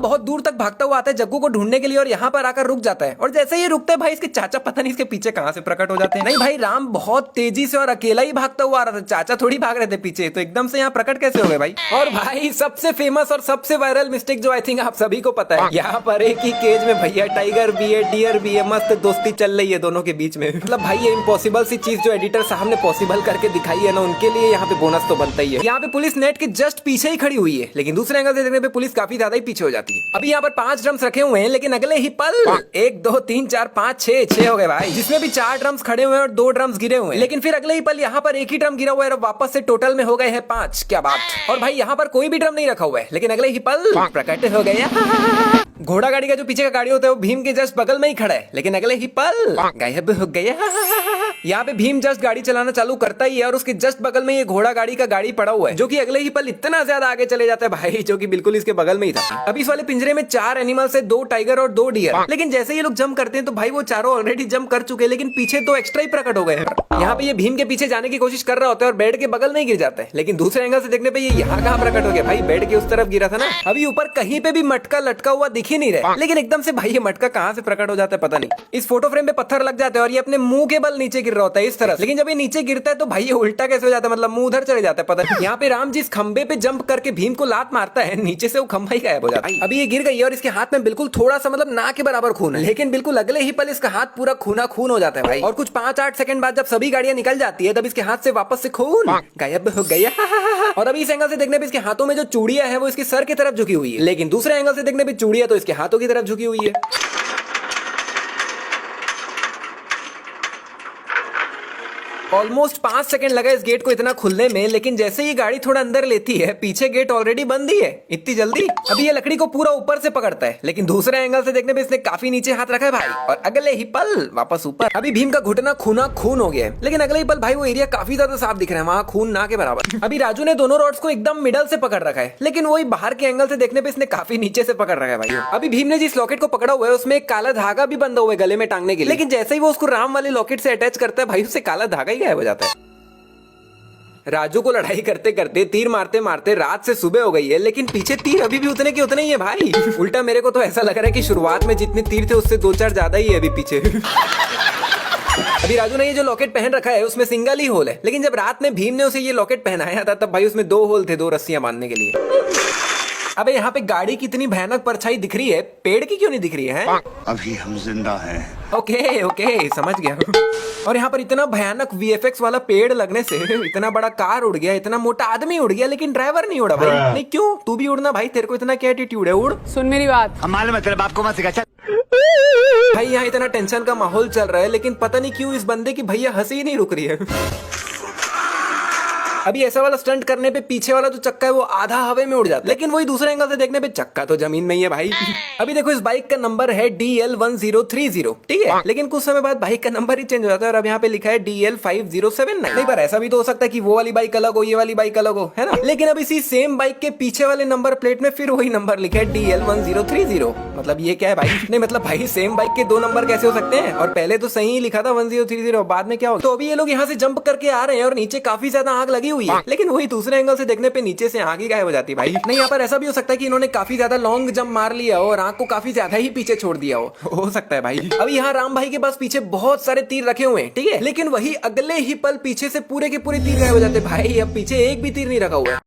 राम बहुत दूर तक भागता हुआ आता है जग्गू को ढूंढने के लिए और यहाँ पर आकर रुक जाता है। और जैसे ही रुकता है भाई इसके चाचा पता नहीं इसके पीछे कहाँ से प्रकट हो जाते हैं। नहीं भाई राम बहुत तेजी से और अकेला ही भागता हुआ आ रहा था, चाचा थोड़ी भाग रहे थे पीछे, तो एकदम से यहाँ प्रकट कैसे हो गए भाई। और भाई सबसे फेमस और सबसे वायरल मिस्टेक जो आई थिंक आप सभी को पता है, यहाँ पर एक ही केज में भैया टाइगर भी है, डियर भी है, मस्त दोस्ती चल रही है दोनों के बीच में। मतलब भाई ये इम्पॉसिबल सी चीज जो एडिटर साहब ने पॉसिबल करके दिखाई है ना, उनके लिए यहाँ पे बोनस तो बनता ही है। यहाँ पे पुलिस नेट के जस्ट पीछे ही खड़ी हुई है, लेकिन दूसरे एंगल से देखने पे पुलिस काफी ज्यादा ही पीछे हो जाती है। अभी यहाँ पर 5 ड्रम्स रखे हुए हैं, लेकिन अगले ही पल 1 2 3 4 5 6 हो गए भाई, जिसमें भी 4 ड्रम्स खड़े हुए हैं और 2 ड्रम्स गिरे हुए हैं। लेकिन फिर अगले ही पल यहाँ पर एक ही ड्रम गिरा हुआ है और वापस से टोटल में हो गए हैं 5। क्या बात। और भाई यहाँ पर कोई भी ड्रम नहीं रखा हुआ है, लेकिन अगले ही पल प्रकट हो गया। घोड़ा गाड़ी का जो पीछे का गाड़ी होता है वो भीम के जस्ट बगल में ही खड़ा है, लेकिन अगले ही पल गायब हो गया। यहाँ पे भीम जस्ट गाड़ी चलाना चालू करता ही है और उसके जस्ट बगल में ये घोड़ा गाड़ी का गाड़ी पड़ा हुआ है, जो कि अगले ही पल इतना ज्यादा आगे चले जाता है भाई, जो कि बिल्कुल इसके बगल में ही था। अभी इस वाले पिंजरे में 4 एनिमल्स है, 2 टाइगर और 2 डियर। लेकिन जैसे ये लोग जंप करते हैं तो भाई वो चारों ऑलरेडी जंप कर चुके हैं, लेकिन पीछे 2 एक्स्ट्रा ही प्रकट हो गए हैं। यहाँ पे ये भीम के पीछे जाने की कोशिश कर रहा होता है और बेड के बगल में गिर जाता है, लेकिन दूसरे एंगल से देखने पे ये यहाँ कहाँ प्रकट हो गया भाई, बेड के उस तरफ गिरा था ना। अभी ऊपर कहीं पे भी मटका लटका हुआ दिख ही नहीं रहा, लेकिन एकदम से भाई ये मटका कहाँ से प्रकट हो जाता है पता नहीं। इस फोटो फ्रेम पे पत्थर लग जाते हैं और ये अपने मुंह के बल नीचे गिर रहा होता है इस तरह, लेकिन जब ये नीचे गिरता है तो भाई ये उल्टा कैसे हो जाता है, मतलब मुंह उधर चले जाता है पता नहीं। यहाँ पे राम जिस खंबे पे जंप करके भीम को लात मारता है, नीचे से वो खंबा ही गायब हो जाता है। अभी ये गिर गई है और इसके हाथ में बिल्कुल थोड़ा सा मतलब ना के बराबर खून है, लेकिन बिल्कुल अगले ही पल इसका हाथ पूरा खूना खून हो जाता है भाई। और कुछ 5-8 सेकंड बाद जब सभी गाड़ियां निकल जाती है, तब इसके हाथ से वापस से खून गायब हो गया। और अभी इस एंगल से देखने पे इसके हाथों में जो चूड़ियां है वो इसके सर की तरफ झुकी हुई है, लेकिन दूसरे एंगल से देखने पे चूड़ियां तो इसके हाथों की तरफ झुकी हुई है। ऑलमोस्ट 5 सेकंड लगा इस गेट को इतना खुलने में, लेकिन जैसे ही गाड़ी थोड़ा अंदर लेती है पीछे गेट ऑलरेडी बंद ही है। इतनी जल्दी। अभी ये लकड़ी को पूरा ऊपर से पकड़ता है, लेकिन दूसरे एंगल से देखने पे इसने काफी नीचे हाथ रखा है भाई, और अगले ही पल वापस ऊपर। अभी भीम का घुटना खूना खून हो गया है, लेकिन अगले ही पल भाई वो एरिया काफी ज्यादा साफ दिख रहा है, वहाँ खून ना के बराबर। अभी राजू ने दोनों रॉड्स को एकदम मिडल से पकड़ रखा है, लेकिन वही बाहर के एंगल से देखने पे इसने काफी नीचे से पकड़ रखा है भाई। अभी भीम ने जिस लॉकेट को पकड़ा हुआ है उसमें एक काला धागा भी बंधा हुआ है गले में टांगने के लिए, लेकिन जैसे ही वो उसको राम वाले लॉकेट से अटैच करता है भाई उससे काला धागा ही गायब हो जाता है। राजू को लड़ाई करते करते तीर मारते मारते रात से सुबह हो गई है, लेकिन पीछे तीर अभी भी उतने के उतने ही है भाई। उल्टा मेरे को तो ऐसा लग रहा है कि शुरुआत में जितने तीर थे उससे 2-4 ज्यादा ही है अभी पीछे। अभी राजू ने ये जो लॉकेट पहन रखा है उसमें सिंगल ही होल है, लेकिन जब रात में भीम ने उसे ये लॉकेट पहनाया था तब भाई उसमें 2 होल थे, 2 रस्सियां बांधने के लिए। अबे यहाँ पे गाड़ी की इतनी भयानक परछाई दिख रही है, पेड़ की क्यों नहीं दिख रही है? अभी हम जिंदा हैं। ओके समझ गया। और यहाँ पर इतना भयानक VFX वाला पेड़ लगने से इतना बड़ा कार उड़ गया, इतना मोटा आदमी उड़ गया, लेकिन ड्राइवर नहीं उड़ा भाई। नहीं क्यों? तू भी उड़ना भाई, तेरे को इतना क्या एटीट्यूड है, उड़। सुन मेरी बात। हम मालूम है तेरे बाप को मत सिखा। चल भाई यहाँ इतना टेंशन का माहौल चल रहा है, लेकिन पता नहीं क्यों इस बंदे की भैया हंसी ही नहीं रुक रही है। अभी ऐसा वाला स्टंट करने पे पीछे वाला जो चक्का है वो आधा हवा में उड़ जाता है, लेकिन वही दूसरे एंगल से देखने पे चक्का तो जमीन में ही है भाई। अभी देखो इस बाइक का नंबर है DL1030, ठीक है, लेकिन कुछ समय बाद बाइक का नंबर ही चेंज हो जाता है और अब यहाँ पे लिखा है DL5079। नहीं पर ऐसा भी तो हो सकता है कि वो वाली बाइक अलग हो, ये वाली बाइक अलग हो, है ना। लेकिन अब इसी सेम बाइक के पीछे वाले नंबर प्लेट में फिर वही नंबर लिखा है DL1030। मतलब ये क्या है भाई? नहीं मतलब भाई सेम बाइक के 2 नंबर कैसे हो सकते हैं? और पहले तो सही लिखा था 1030, बाद में क्या हो? तो अभी ये लोग यहाँ से जंप करके आ रहे हैं और नीचे काफी ज्यादा आग लगी हुई है, लेकिन वही दूसरे एंगल से देखने पे नीचे से आग ही गायब हो जाती है भाई। नहीं यहाँ पर ऐसा भी हो सकता है कि इन्होंने काफी ज्यादा लॉन्ग जंप मार लिया हो और आग को काफी ज्यादा ही पीछे छोड़ दिया हो सकता है भाई। अभी यहाँ राम भाई के पास पीछे बहुत सारे तीर रखे हुए हैं, ठीक है, लेकिन वही अगले ही पल पीछे से पूरे के पूरे तीर गायब हो जाते भाई। अब पीछे एक भी तीर नहीं रखा हुआ है।